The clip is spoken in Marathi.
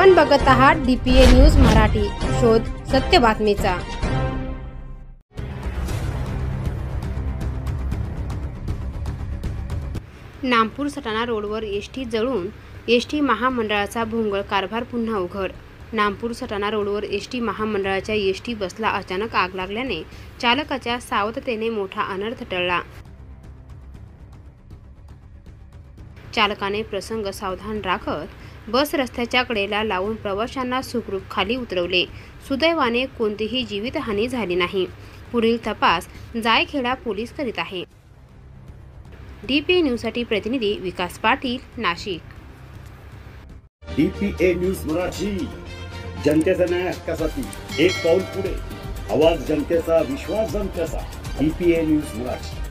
आपण बघत आहात DPA न्यूज मराठी, शोध सत्य बातमीचा। नामपूर सटाणा रोडवर एसटी जळून एसटी महामंडळाचा भोंगळ कारभार पुन्हा उघड। नामपूर सटाणा रोडवर एसटी महामंडळाच्या एसटी बसला अचानक आग लागल्याने चालकाच्या सावधतेने मोठा अनर्थ टळला। चालकाने प्रसंग सावधान राखत बस रस्त्याच्या कडेला लावून प्रवाशांना सुखरूप खाली उतरवले। सुदैवाने कोणतीही जीवितहानी झाली नाही। पुढील तपास जायखेडा पोलीस करीत आहे। DPA न्यूजसाठी प्रतिनिधी विकास पाटील, नाशिक। DPA न्यूज मराठी, जनतेचा न्याय हक्कासाठी एक पाऊल पुढे, आवाज जनतेचा, विश्वास जनतेचा। DPA news Marathi.